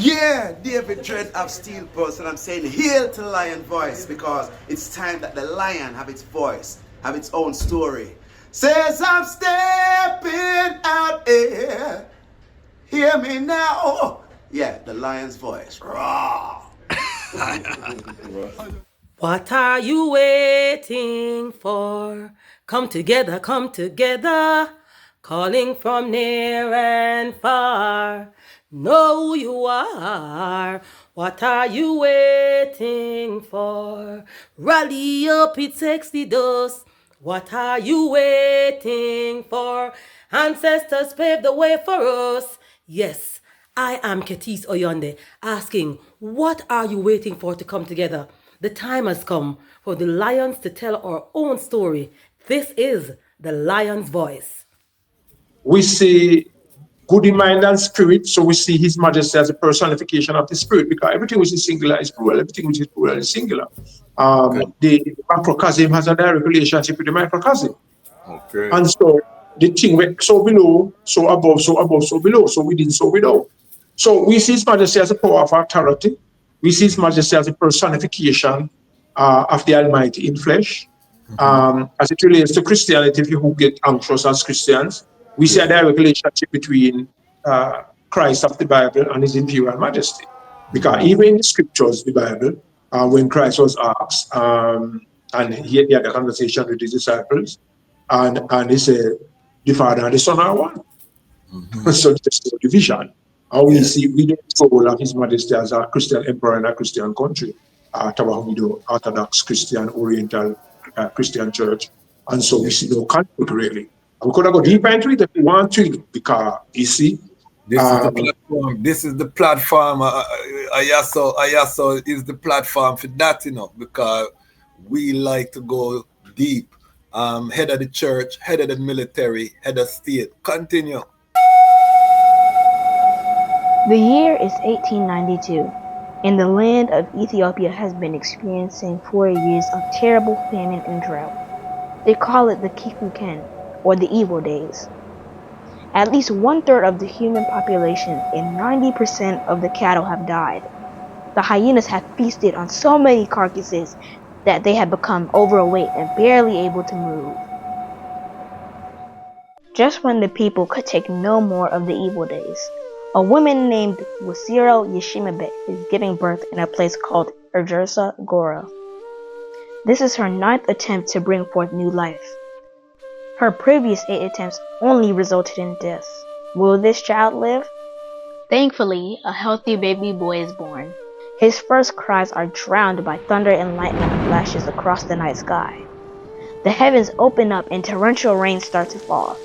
Yeah, David Dread of Steel Pulse, and I'm saying hail to Lion Voice because it's time that the lion have its voice, have its own story. Says I'm stepping out here. Hear me now. Yeah, the lion's voice. Raw. What are you waiting for? Come together, calling from near and far. Know who you are. What are you waiting for? Rally up, it takes the dust. What are you waiting for? Ancestors paved the way for us. Yes, I am Ketis Oyonde, asking, what are you waiting for to come together? The time has come for the lions to tell our own story. This is the lion's voice. We see good in mind and spirit, so we see His Majesty as a personification of the spirit, because everything which is singular is plural, everything which is plural is singular. The macrocosm has a direct relationship with the microcosm. Okay. And so the thing went so below, so above, so above, so below, so within, so without. So we see His Majesty as a power of authority. We see His Majesty as a personification of the Almighty in flesh. As it relates to Christianity, if you get anxious as Christians, we see a direct relationship between Christ of the Bible and His Imperial Majesty. Because even in the scriptures, the Bible, when Christ was asked, and he had a conversation with his disciples, and he said, the Father and the Son are one. So there's no division. And we see we don't control of His Majesty as a Christian emperor in a Christian country, Tawahumido, Orthodox Christian, Oriental Christian Church. And so we see no conflict really. We could have go deeper into it if we want to, because you see, this is the platform. This is the platform. Ayaso is the platform for that, because we like to go deep. Head of the church, head of the military, head of state. Continue. The year is 1892, and the land of Ethiopia has been experiencing 4 years of terrible famine and drought. They call it the Kikuken, or the evil days. At least 1/3 of the human population and 90% of the cattle have died. The hyenas have feasted on so many carcasses that they have become overweight and barely able to move. Just when the people could take no more of the evil days, a woman named Wasiro Yeshimabe is giving birth in a place called Erjersa Gora. This is her 9th attempt to bring forth new life. Her previous 8 attempts only resulted in death. Will this child live? Thankfully, a healthy baby boy is born. His first cries are drowned by thunder and lightning flashes across the night sky. The heavens open up and torrential rain starts to fall.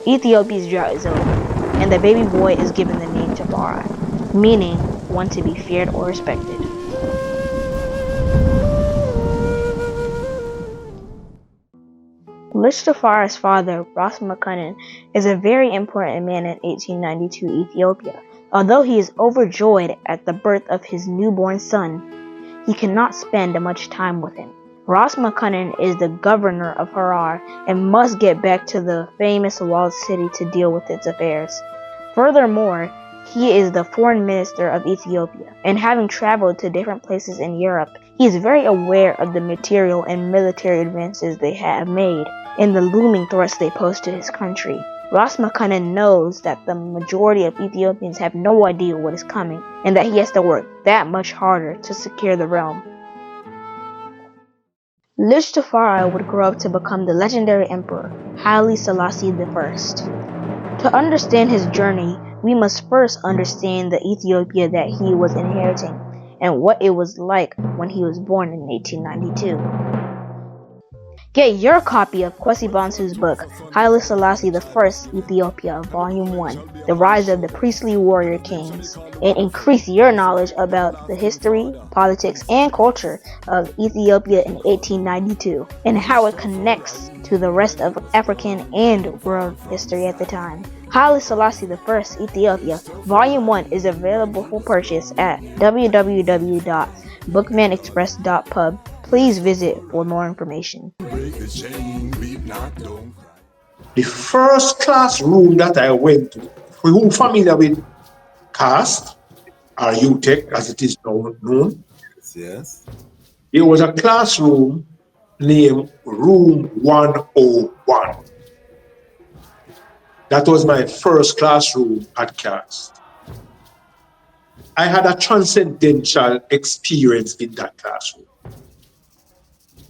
Ethiopia's drought is over, and the baby boy is given the name Tafari, meaning one to be feared or respected. Ras Tafari's father, Ras Makonnen, is a very important man in 1892 Ethiopia. Although he is overjoyed at the birth of his newborn son, he cannot spend much time with him. Ras Makonnen is the governor of Harar and must get back to the famous walled city to deal with its affairs. Furthermore, he is the foreign minister of Ethiopia, and having traveled to different places in Europe, he is very aware of the material and military advances they have made and the looming threats they pose to his country. Ras Makonnen knows that the majority of Ethiopians have no idea what is coming, and that he has to work that much harder to secure the realm. Ras Tafari would grow up to become the legendary emperor, Haile Selassie I. To understand his journey, we must first understand the Ethiopia that he was inheriting, and what it was like when he was born in 1892. Get your copy of Kwasi Bonsu's book, Haile Selassie I, Ethiopia, Volume 1, The Rise of the Priestly Warrior Kings, and increase your knowledge about the history, politics, and culture of Ethiopia in 1892, and how it connects to the rest of African and world history at the time. Haile Selassie I, Ethiopia, Volume 1 is available for purchase at www.bookmanexpress.pub. Please visit for more information. The first classroom that I went to, for who familiar with C.A.S.T, or UTEC as it is now known, Yes. there was a classroom named Room 101. That was my first classroom at C.A.S.T. I had a transcendental experience in that classroom. I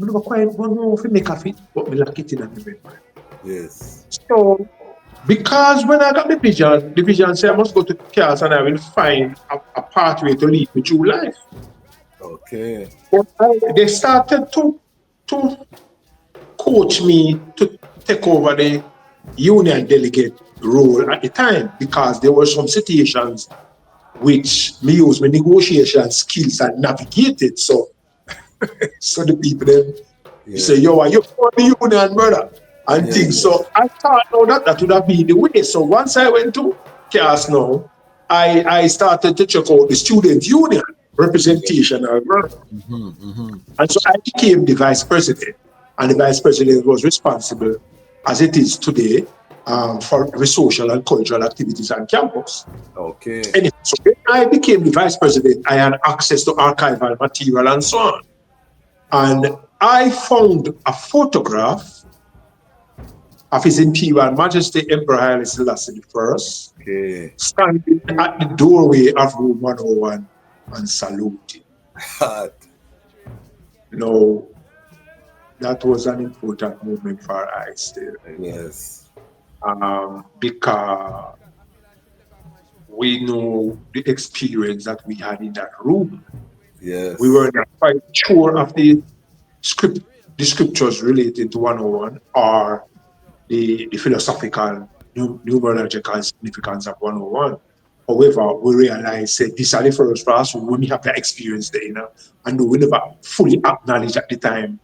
never quite know if I make a fit, but I like it in a memory. Yes. So, because when I got the vision said I must go to C.A.S.T. and I will find a pathway to lead me through life. Okay. But they started to coach me to take over the union delegate role at the time because there were some situations which me use my negotiation skills and navigated. So the people then you say, Yes. yo, are you for the union, brother? And Yes. things. So I thought now that would have been the way. So once I went to C.A.S.T. now, I started to check out the student union representation as well. And so I became the vice president. And the vice president was responsible, as it is today, for the social and cultural activities on campus. Okay. Anyway, so when I became the vice president, I had access to archival material and so on. And I found a photograph of His Imperial Majesty Emperor Haile Selassie I, Okay. standing at the doorway of Room 101 and saluting. Hot. No, that was an important moment for us there. Yes. Because we know the experience that we had in that room. Yes. We were not quite sure of the scriptures related to 101 or the philosophical, numerological significance of 101. However, we realized that this is the first for us when we have the experience there, and we never fully acknowledge at the time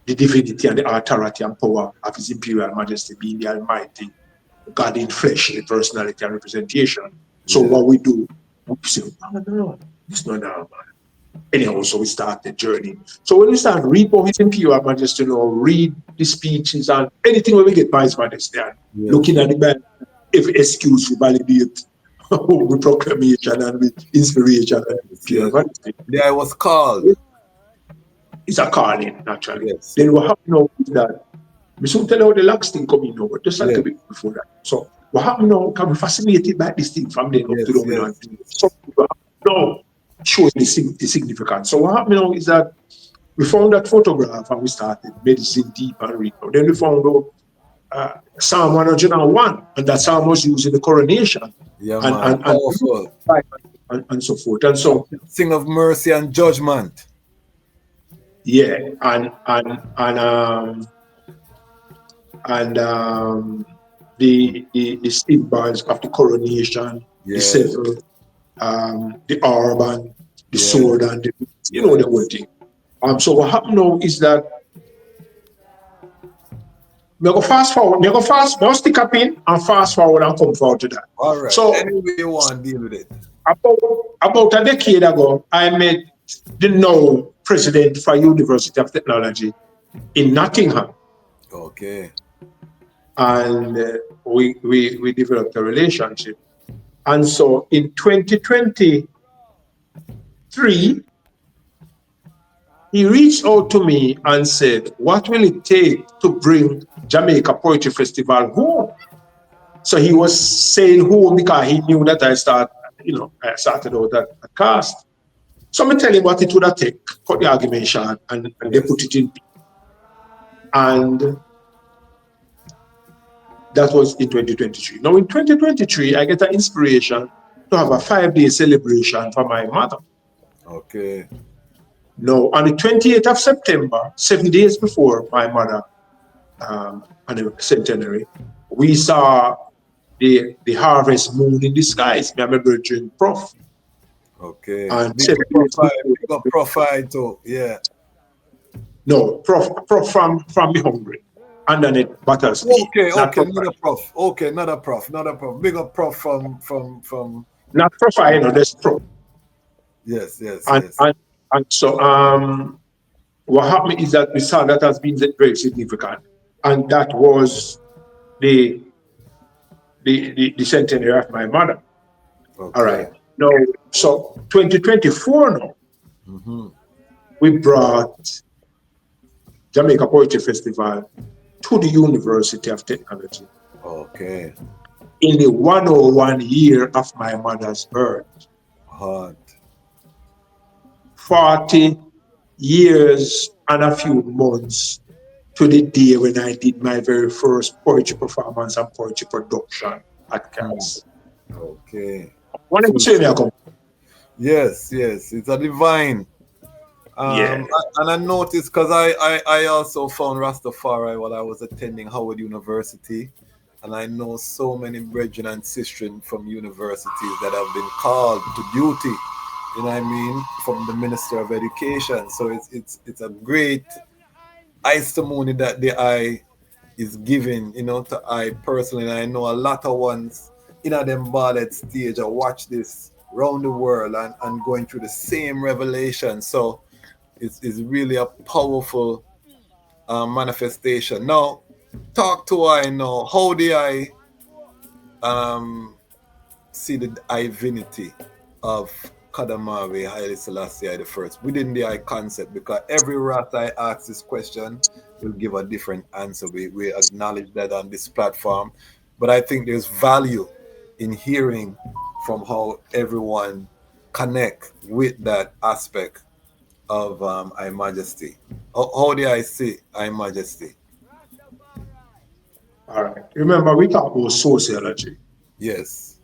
the divinity and the authority and power of His Imperial Majesty being the Almighty God in flesh, in personality and representation. So what we do, we say, oh no, it's not now, man. Anyhow, so we start the journey. So when we start read about His Imperial Majesty, read the speeches and anything when we get by His Majesty, and looking at the Bible, every excuse to validate with proclamation and with inspiration and Imperial Majesty. Yeah, I was called. It's a calling, naturally. Yes. Then what happened now is that we soon tell how the lax thing coming over, just a little bit before that. So what happened now, can be fascinated by this thing from then up to the So now shows the significance. So what happened now is that we found that photograph and we started medicine deep and read. Then we found out Psalm 101, and that Psalm was used in the coronation. Yeah, and, man. Powerful. And so forth. And so sing of mercy and judgment. Yeah, and the symbols of the coronation, the scepter, the orb, the sword, and the whole thing. So what happened now is that we go fast forward, now stick up in and fast forward and come forward to that. All right. So any way you want to deal with it. About a decade ago, I met the now president for University of Technology in Nottingham. Okay. And we developed a relationship. And so in 2023, he reached out to me and said, what will it take to bring Jamaica Poetry Festival home? So he was saying home because he knew that I started out at C.A.S.T. So I tell him what it would have taken, cut the argument short, and they put it in. And that was in 2023. Now in 2023, I get an inspiration to have a 5-day celebration for my mother. Okay. Now on the 28th of September, 7 days before my mother centenary, we saw the harvest moon in the skies. I remember during Prof. Okay. And big up profile too. Yeah. No, Prof from me hungry. Underneath Butters. Okay, not a prof. Okay, not a prof. Big up prof from not Prof, I know that's Prof. Yes. And so what happened is that we saw that has been very significant. And that was the centenary of my mother. Okay. All right. Now, so 2024 now, we brought Jamaica Poetry Festival to the University of Technology Okay. in the 101 year of my mother's birth. Hard. 40 years and a few months to the day when I did my very first poetry performance and poetry production at C.A.S.T. Okay. What did you say, Malcolm? Yes, it's a divine. Yeah. And I noticed because I also found Ras Tafari while I was attending Howard University, and I know so many brethren and sisters from universities that have been called to duty. You know what I mean? From the Minister of Education. So it's a great testimony that the I is giving, to I personally. And I know a lot of ones them ballad stage. I watch this around the world and going through the same revelation. So it's really a powerful manifestation. Now, talk to I know how do I see the divinity of Kadamawi Haile Selassie the first within the I concept, because every rat I ask this question will give a different answer. We acknowledge that on this platform, but I think there's value in hearing from how everyone connect with that aspect of I Majesty. How do I see I Majesty? All right. Remember, we talk about sociology. Yes.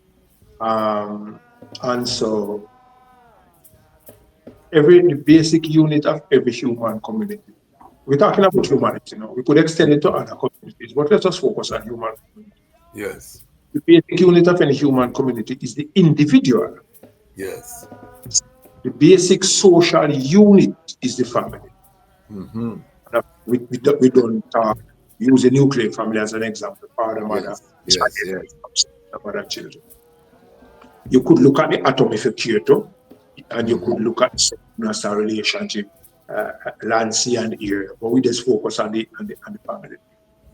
And so the basic unit of every human community. We're talking about humanity now. We could extend it to other communities, but let's just focus on human community. Yes. The basic unit of any human community is the individual. Yes. The basic social unit is the family. We don't use a nuclear family as an example. Father, mother, mother, children. You could look at the atomificator, and you could look at the relationship, land, sea, and air. But we just focus on the family.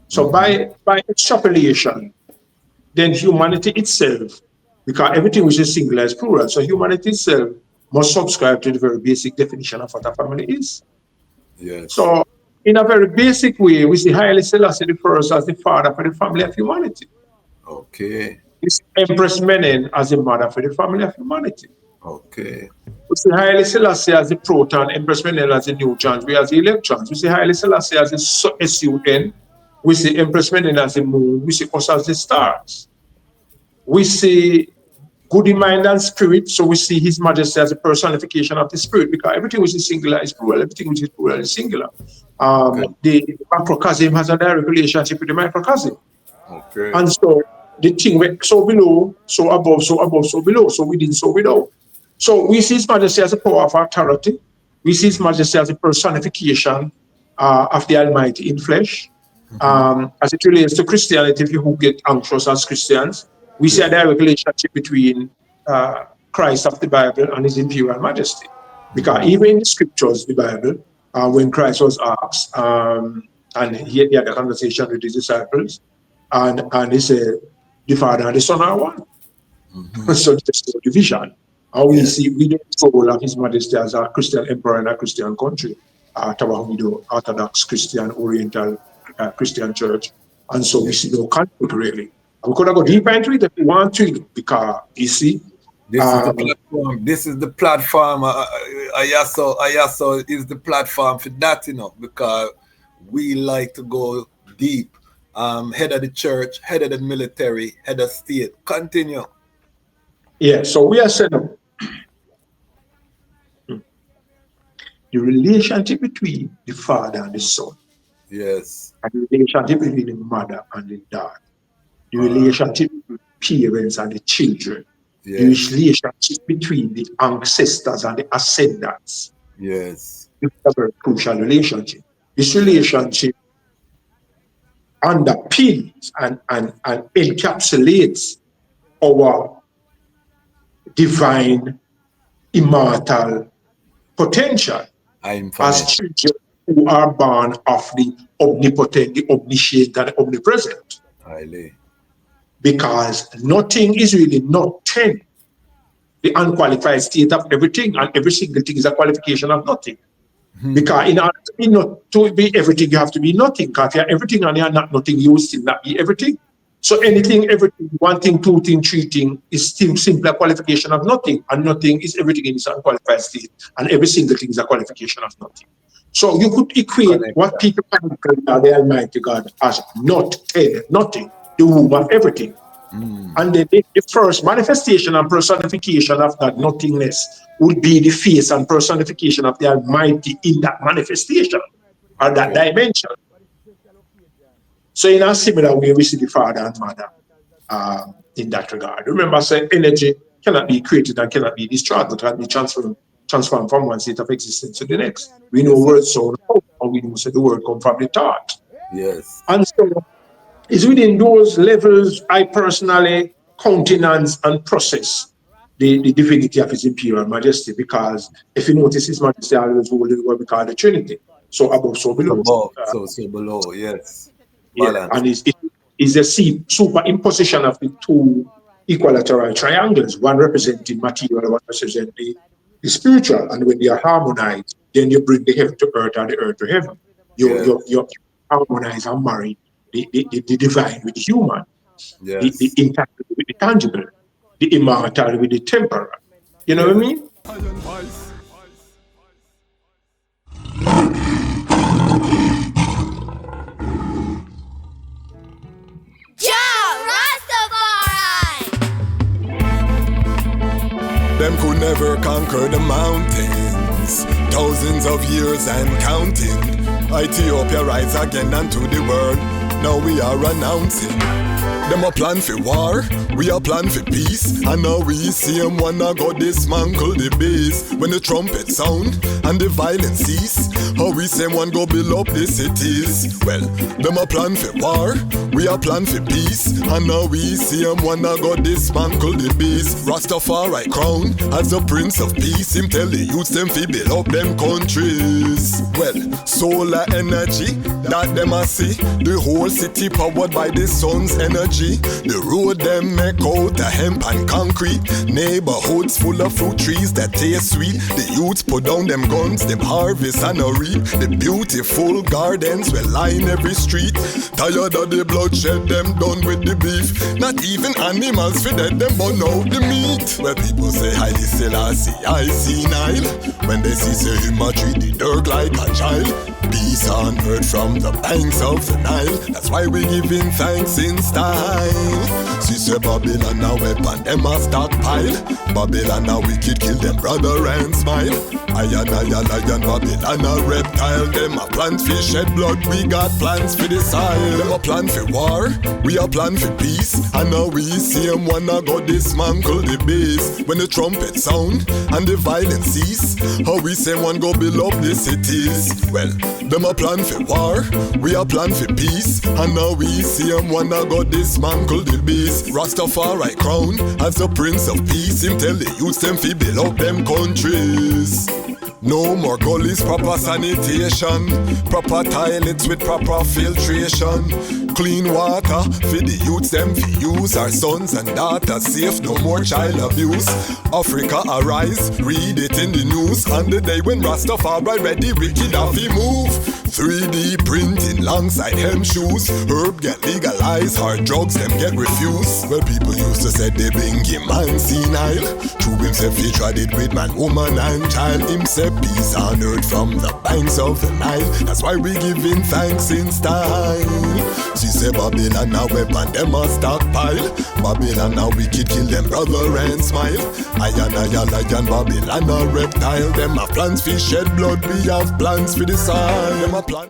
So by extrapolation, then humanity itself, because everything which is singular is plural, so humanity itself must subscribe to the very basic definition of what a family is. Yes. So in a very basic way, we see Haile Selassie the first as the father for the family of humanity. Okay. We see Empress Menen as the mother for the family of humanity. Okay. We see Haile Selassie as the proton, Empress Menen as the neutrons, we as the electrons. We see Haile Selassie as the sun. We see Empress Menen as the moon. We see us as the stars. We see good in mind and spirit, so we see His Majesty as a personification of the spirit, because everything which is singular is plural, everything which is plural is singular. The macrocosm has a direct relationship with the microcosm. Okay. And so the thing went so below, so above, so above, so below, so within, so without. So we see His Majesty as a power of authority. We see His Majesty as a personification of the Almighty in flesh. As it relates to Christianity, if you get anxious as Christians, we see a direct relationship between Christ of the Bible and His Imperial Majesty. Because even in the scriptures, the Bible, when Christ was asked, and he had a conversation with his disciples, and he said, the Father and the Son are one. So there's no division. And we see we the role of His Majesty as a Christian emperor in a Christian country, Tawahumido, Orthodox Christian, Oriental Christian Church. And so we see no conflict really. And we could have go deeper into it if we want to, because you see, this is the platform. This is the platform. Ayaso is the platform for that, because we like to go deep. Head of the church, head of the military, head of state. Continue. Yeah, so we are saying the relationship between the father and the son. Yes. And the relationship between the mother and the daughter. The relationship between parents and the children. Yes. The relationship between the ancestors and the ascendants. Yes. It's a very crucial relationship. This relationship underpins and encapsulates our divine, immortal potential as children who are born of the omnipotent, the omniscient, and the omnipresent. Highly. Because nothing is really not 10. the unqualified state of everything, and every single thing is a qualification of nothing. Because in order to be everything, you have to be nothing. Because if you're everything and you're not nothing, you will still not be everything. So anything, everything, one thing, two things, three things is still simply a qualification of nothing. And nothing is everything in its unqualified state. And every single thing is a qualification of nothing. So you could equate what people call the Almighty God as nothing, the womb of everything. And the first manifestation and personification of that nothingness would be the face and personification of the Almighty in that manifestation or that dimension. So in a similar way, we see the Father and Mother in that regard. Remember, say energy cannot be created and cannot be destroyed, but can be transformed from one state of existence to the next. We know words sound out, and we know say the word come from the thought. Yes. And so it's within those levels I personally countenance and process the divinity of His Imperial Majesty, because if you notice, His Majesty always holding what we call the Trinity. So above, so below. Above, so below, yes. Yeah, and it's a superimposition of the two equilateral triangles, one representing material, one representing the spiritual. And when they are harmonized, then you bring the heaven to earth and the earth to heaven. You harmonize and marry the divine with the human, the intangible with the tangible, the immortal with the temporal. You know what I mean? Them could never conquer the mountains, thousands of years and counting. Ethiopia rise again unto the world, now we are announcing. Them a plan for war, we a plan for peace. And now we see them wanna go dismantle the base. When the trumpet sound and the violence cease, how we say one go build up the cities. Well, them a plan for war, we a plan for peace. And now we see them wanna go dismantle the base. Ras Tafari crown as the Prince of Peace. Him tell the youths them fi build up them countries. Well, solar energy that them a see. The whole city powered by the sun's energy. The road them make out of hemp and concrete. Neighborhoods full of fruit trees that taste sweet. The youths put down them guns, them harvest and a reap. The beautiful gardens will line every street. Tired of the bloodshed, them done with the beef. Not even animals feed them burn out the meat. Where people say Haile Selassie, I see Nile. When they see say him a treat the dirt like a child. Peace on earth from the banks of the Nile. That's why we giving thanks in style. See say Babylon a weapon, them a stockpile. Babylon a wicked, kill them brother and smile. Lion, Babylon a reptile. Them a plant for shed blood, we got plans for the soil. Them a plan for war, we a plan for peace. And now we see them wanna go dismantle the base. When the trumpet sound and the violence cease, how we say one go build up the cities. Well, them a plan for war, we a plan for peace. And now we see them wanna go dismantle the base. Ras Tafari crown as the Prince of Peace. Him tell the youths them fi build up them countries. No more gullies, proper sanitation. Proper toilets with proper filtration. Clean water for the youths them fi use. Our sons and daughters safe, no more child abuse. Africa arise, read it in the news. On the day when Ras Tafari ready, wicked have to move. 3D printing alongside hem shoes. Herb get legalized, hard drugs them get refused. Where people used to say they bring him man senile. True himself he tried it with man, woman and child. Himself peace on earth from the banks of the Nile. That's why we giving thanks in style. She say Babylon a weapon, them a stockpile. Babylon a wicked, kill them brother and smile. Lion, Babylon a reptile. Them a plans for shed blood, we have plans for the soil. Them a plan